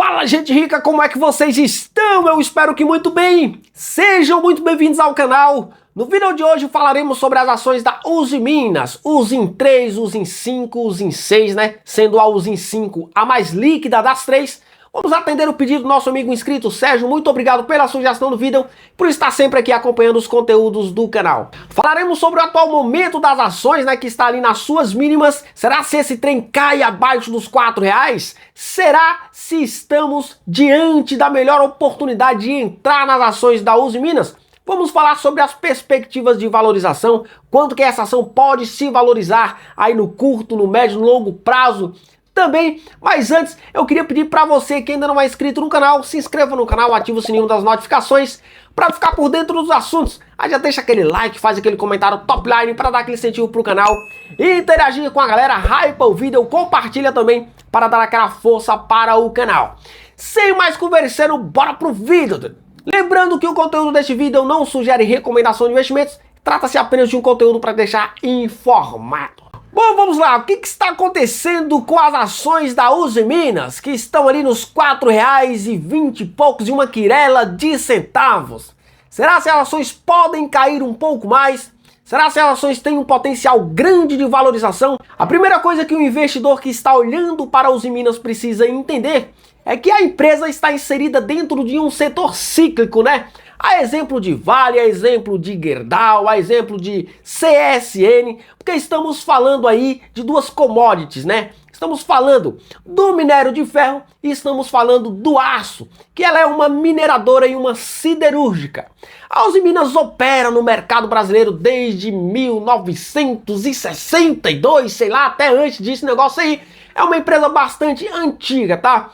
Fala, gente rica, como é que vocês estão? Eu espero que muito bem. Sejam muito bem-vindos ao canal. No vídeo de hoje falaremos sobre as ações da Usiminas, Usim 3, Usim 5, Usim 6, né? Sendo a Usim 5 a mais líquida das três. Vamos atender o pedido do nosso amigo inscrito Sérgio. Muito obrigado pela sugestão do vídeo, por estar sempre aqui acompanhando os conteúdos do canal. Falaremos sobre o atual momento das ações, né, que está ali nas suas mínimas. Será se esse trem cai abaixo dos R$4? Será se estamos diante da melhor oportunidade de entrar nas ações da Usiminas? Vamos falar sobre as perspectivas de valorização, quanto que essa ação pode se valorizar aí no curto, no médio, no longo prazo também. Mas antes, eu queria pedir para você que ainda não é inscrito no canal, se inscreva no canal, ative o sininho das notificações para ficar por dentro dos assuntos. Aí já deixa aquele like, faz aquele comentário top line para dar aquele incentivo pro canal, interagir com a galera, hypa o vídeo, compartilha também para dar aquela força para o canal. Sem mais conversando, bora pro vídeo. Lembrando que o conteúdo deste vídeo não sugere recomendação de investimentos, trata-se apenas de um conteúdo para deixar informado. Bom, vamos lá, o que está acontecendo com as ações da Usiminas, que estão ali nos R$4,20 e poucos, e uma quirela de centavos? Será se as ações podem cair um pouco mais? Será se as ações têm um potencial grande de valorização? A primeira coisa que o investidor que está olhando para a Usiminas precisa entender é que a empresa está inserida dentro de um setor cíclico, né? A exemplo de Vale, a exemplo de Gerdau, a exemplo de CSN, porque estamos falando aí de duas commodities, né? Estamos falando do minério de ferro e estamos falando do aço, que ela é uma mineradora e uma siderúrgica. A Usiminas opera no mercado brasileiro desde 1962, sei lá, até antes desse negócio aí. É uma empresa bastante antiga, tá?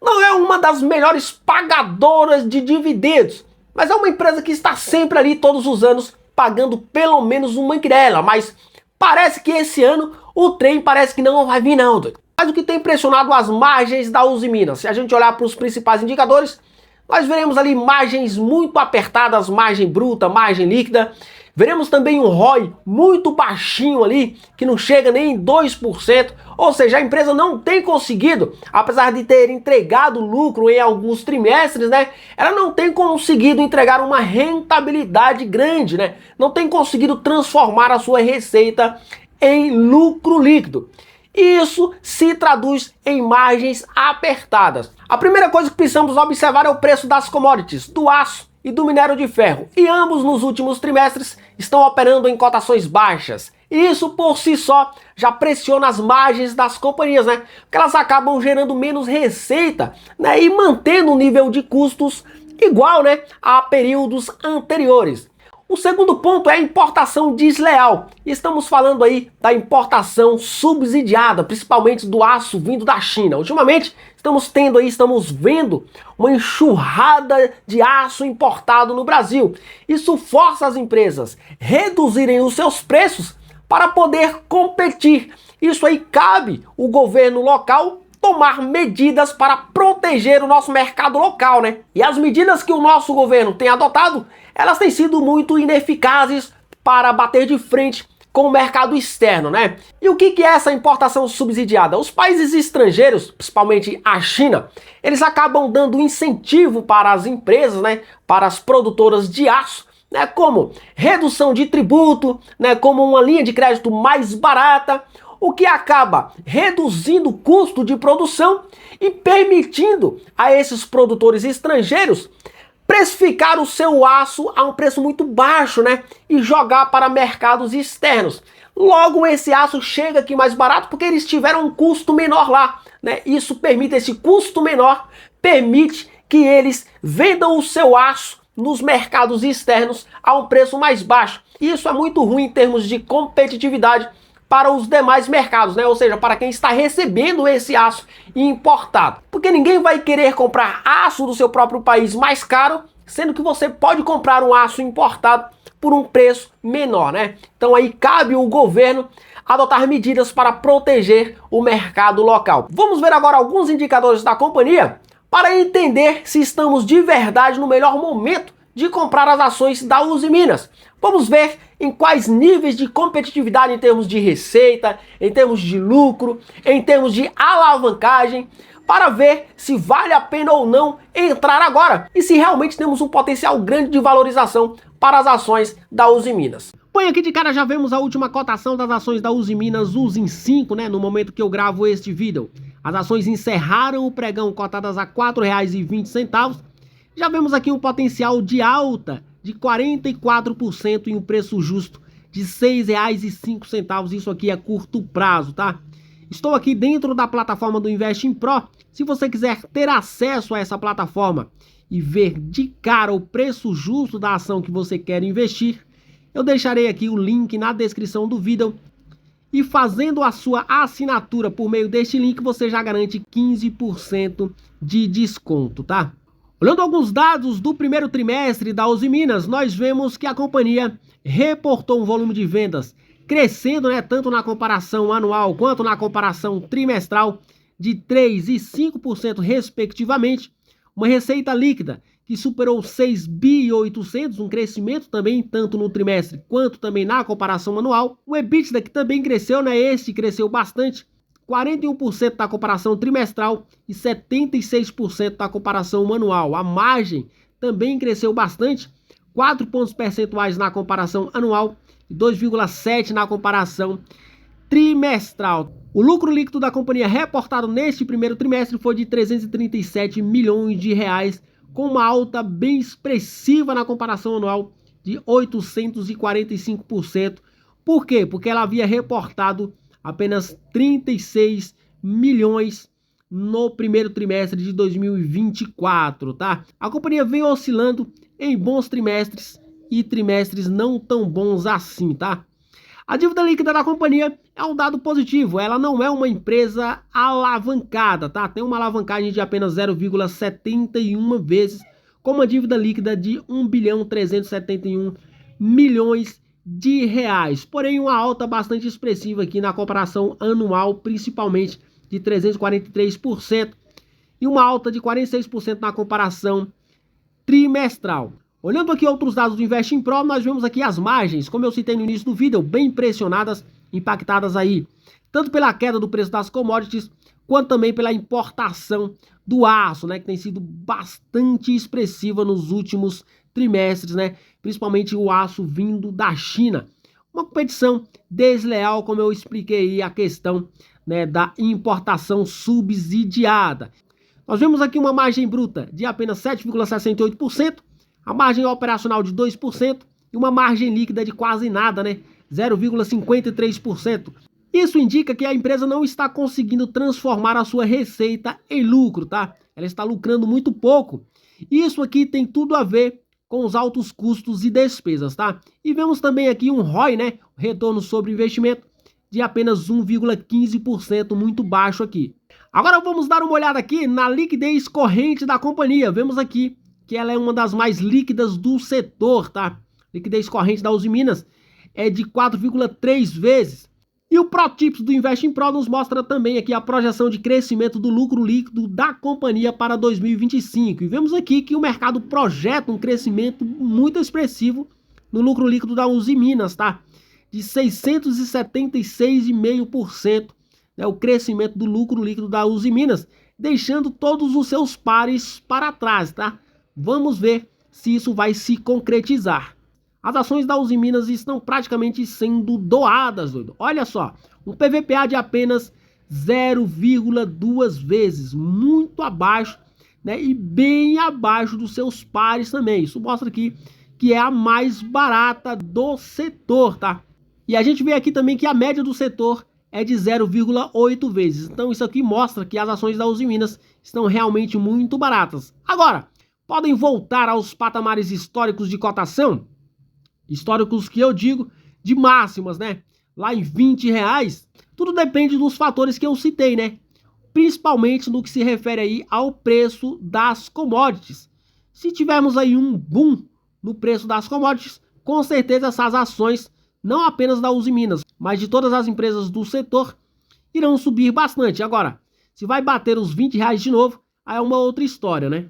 Não é uma das melhores pagadoras de dividendos, mas é uma empresa que está sempre ali todos os anos pagando pelo menos uma quirela. Mas parece que esse ano o trem parece que não vai vir não, doido. Mas o que tem impressionado as margens da Usiminas, se a gente olhar para os principais indicadores, nós veremos ali margens muito apertadas, margem bruta, margem líquida. Veremos também um ROI muito baixinho ali, que não chega nem em 2%. Ou seja, a empresa não tem conseguido, apesar de ter entregado lucro em alguns trimestres, né? Ela não tem conseguido entregar uma rentabilidade grande, né? Não tem conseguido transformar a sua receita em lucro líquido. Isso se traduz em margens apertadas. A primeira coisa que precisamos observar é o preço das commodities, do aço e do minério de ferro. E ambos nos últimos trimestres estão operando em cotações baixas. E isso por si só já pressiona as margens das companhias, né? Porque elas acabam gerando menos receita, né? E mantendo o nível de custos igual, né, a períodos anteriores. O segundo ponto é a importação desleal. E estamos falando aí da importação subsidiada, principalmente do aço vindo da China. Ultimamente estamos vendo uma enxurrada de aço importado no Brasil. Isso força as empresas a reduzirem os seus preços para poder competir. Isso aí cabe o governo local tomar medidas para proteger o nosso mercado local, né? E as medidas que o nosso governo tem adotado, elas têm sido muito ineficazes para bater de frente com o mercado externo, né? E o que é essa importação subsidiada? Os países estrangeiros, principalmente a China, eles acabam dando incentivo para as empresas, né? Para as produtoras de aço, né? Como redução de tributo, né? Como uma linha de crédito mais barata, o que acaba reduzindo o custo de produção e permitindo a esses produtores estrangeiros precificar o seu aço a um preço muito baixo, né? E jogar para mercados externos. Logo, esse aço chega aqui mais barato porque eles tiveram um custo menor lá, né? Isso permite, esse custo menor permite que eles vendam o seu aço nos mercados externos a um preço mais baixo. Isso é muito ruim em termos de competitividade para os demais mercados, né? Ou seja, para quem está recebendo esse aço importado. Porque ninguém vai querer comprar aço do seu próprio país mais caro, sendo que você pode comprar um aço importado por um preço menor, né? Então aí cabe o governo adotar medidas para proteger o mercado local. Vamos ver agora alguns indicadores da companhia para entender se estamos de verdade no melhor momento de comprar as ações da Usiminas. Vamos ver em quais níveis de competitividade em termos de receita, em termos de lucro, em termos de alavancagem. para ver se vale a pena ou não entrar agora e se realmente temos um potencial grande de valorização para as ações da Usiminas. Bom, aqui de cara já vemos a última cotação das ações da Usiminas, Usim 5, né, no momento que eu gravo este vídeo. As ações encerraram o pregão cotadas a R$ 4,20. Já vemos aqui um potencial de alta de 44% em um preço justo de R$ 6,05. Isso aqui é curto prazo, tá? Estou aqui dentro da plataforma do Investing Pro. Se você quiser ter acesso a essa plataforma e ver de cara o preço justo da ação que você quer investir, eu deixarei aqui o link na descrição do vídeo. E fazendo a sua assinatura por meio deste link, você já garante 15% de desconto, tá? Olhando alguns dados do primeiro trimestre da Usiminas, nós vemos que a companhia reportou um volume de vendas crescendo, né, tanto na comparação anual quanto na comparação trimestral de 3% e 5% respectivamente. Uma receita líquida que superou 6 bi e 800, um crescimento também tanto no trimestre quanto também na comparação anual. O EBITDA que também cresceu, né, este cresceu bastante, 41% na comparação trimestral e 76% na comparação anual. A margem também cresceu bastante, 4 pontos percentuais na comparação anual e 2,7 na comparação trimestral. O lucro líquido da companhia reportado neste primeiro trimestre foi de 337 milhões de reais, com uma alta bem expressiva na comparação anual de 845%. Por quê? Porque ela havia reportado apenas 36 milhões no primeiro trimestre de 2024, tá? A companhia vem oscilando em bons trimestres e trimestres não tão bons assim, tá? A dívida líquida da companhia é um dado positivo, ela não é uma empresa alavancada, tá? Tem uma alavancagem de apenas 0,71 vezes, com uma dívida líquida de 1.371 bilhões de reais. Porém, uma alta bastante expressiva aqui na comparação anual, principalmente de 343%, e uma alta de 46% na comparação trimestral. Olhando aqui outros dados do Investing Pro, nós vemos aqui as margens, como eu citei no início do vídeo, bem pressionadas, impactadas aí, tanto pela queda do preço das commodities, quanto também pela importação do aço, né, que tem sido bastante expressiva nos últimos trimestres, né, principalmente o aço vindo da China. Uma competição desleal, como eu expliquei aí, a questão, né, da importação subsidiada. Nós vemos aqui uma margem bruta de apenas 7,68%, a margem operacional de 2% e uma margem líquida de quase nada, né? 0,53%. Isso indica que a empresa não está conseguindo transformar a sua receita em lucro, tá? Ela está lucrando muito pouco. Isso aqui tem tudo a ver com os altos custos e despesas, tá? E vemos também aqui um ROI, né? Retorno sobre investimento de apenas 1,15%, muito baixo aqui. Agora vamos dar uma olhada aqui na liquidez corrente da companhia. Vemos aqui que ela é uma das mais líquidas do setor, tá? Liquidez corrente da Usiminas é de 4,3 vezes. E o ProTips do Investing Pro nos mostra também aqui a projeção de crescimento do lucro líquido da companhia para 2025. E vemos aqui que o mercado projeta um crescimento muito expressivo no lucro líquido da Usiminas, tá? De 676,5%, né? O crescimento do lucro líquido da Usiminas, deixando todos os seus pares para trás, tá? Vamos ver se isso vai se concretizar. As ações da Usiminas estão praticamente sendo doadas, doido. Olha só, um PVPA de apenas 0,2 vezes, muito abaixo, né? E bem abaixo dos seus pares também. Isso mostra aqui que é a mais barata do setor, tá? E a gente vê aqui também que a média do setor é de 0,8 vezes. Então isso aqui mostra que as ações da Usiminas estão realmente muito baratas. Agora, podem voltar aos patamares históricos de cotação? Históricos que eu digo de máximas, né? Lá em R$20. Tudo depende dos fatores que eu citei, né? Principalmente no que se refere aí ao preço das commodities. Se tivermos aí um boom no preço das commodities, com certeza essas ações, não apenas da Usiminas, mas de todas as empresas do setor, irão subir bastante. Agora, se vai bater os R$20 de novo, aí é uma outra história, né?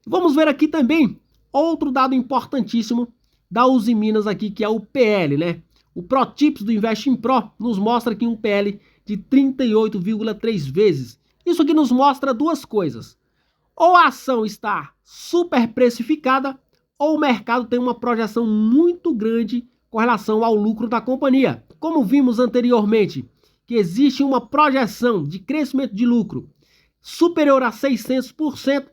Vamos ver aqui também outro dado importantíssimo da Usiminas aqui, que é o PL, né? O ProTips do Investing Pro nos mostra aqui um PL de 38,3 vezes. Isso aqui nos mostra duas coisas. Ou a ação está super precificada, ou o mercado tem uma projeção muito grande com relação ao lucro da companhia. Como vimos anteriormente, que existe uma projeção de crescimento de lucro superior a 600%,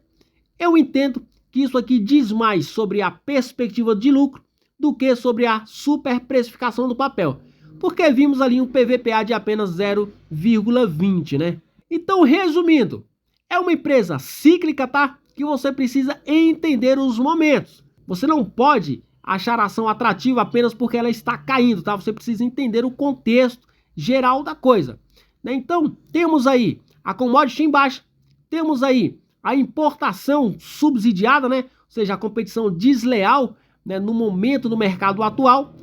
eu entendo que isso aqui diz mais sobre a perspectiva de lucro do que sobre a superprecificação do papel. Porque vimos ali um PVPA de apenas 0,20, né? Então, resumindo, é uma empresa cíclica, tá? Que você precisa entender os momentos. Você não pode achar a ação atrativa apenas porque ela está caindo, tá? Você precisa entender o contexto geral da coisa, né? Então, temos aí a commodity em baixa, temos aí a importação subsidiada, né? Ou seja, a competição desleal, né, no momento do mercado atual.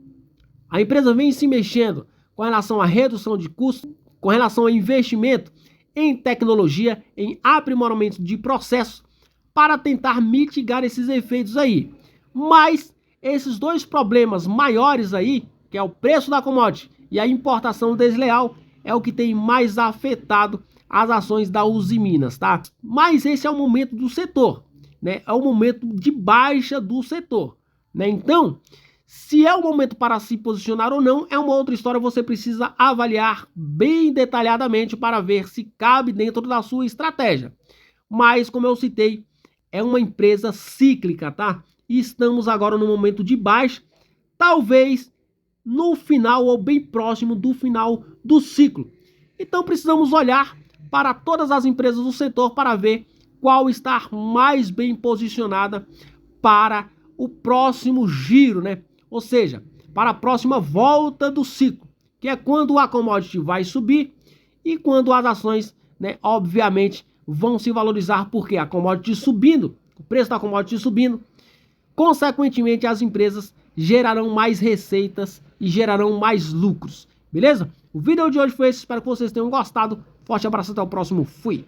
A empresa vem se mexendo com relação à redução de custos, com relação ao investimento em tecnologia, em aprimoramento de processos, para tentar mitigar esses efeitos aí. Mas esses dois problemas maiores aí, que é o preço da commodity e a importação desleal, é o que tem mais afetado as ações da Usiminas, tá? Mas esse é o momento do setor, né? É o momento de baixa do setor, né? Então, se é o momento para se posicionar ou não, é uma outra história, você precisa avaliar bem detalhadamente para ver se cabe dentro da sua estratégia. Mas, como eu citei, é uma empresa cíclica, tá? E estamos agora no momento de baixa, talvez no final ou bem próximo do final do ciclo. Então precisamos olhar para todas as empresas do setor para ver qual está mais bem posicionada para o próximo giro, né? Ou seja, para a próxima volta do ciclo, que é quando a commodity vai subir e quando as ações, né, obviamente, vão se valorizar, porque a commodity subindo, o preço da commodity subindo, consequentemente as empresas gerarão mais receitas e gerarão mais lucros, beleza? O vídeo de hoje foi esse, espero que vocês tenham gostado. Forte abraço, até o próximo, fui!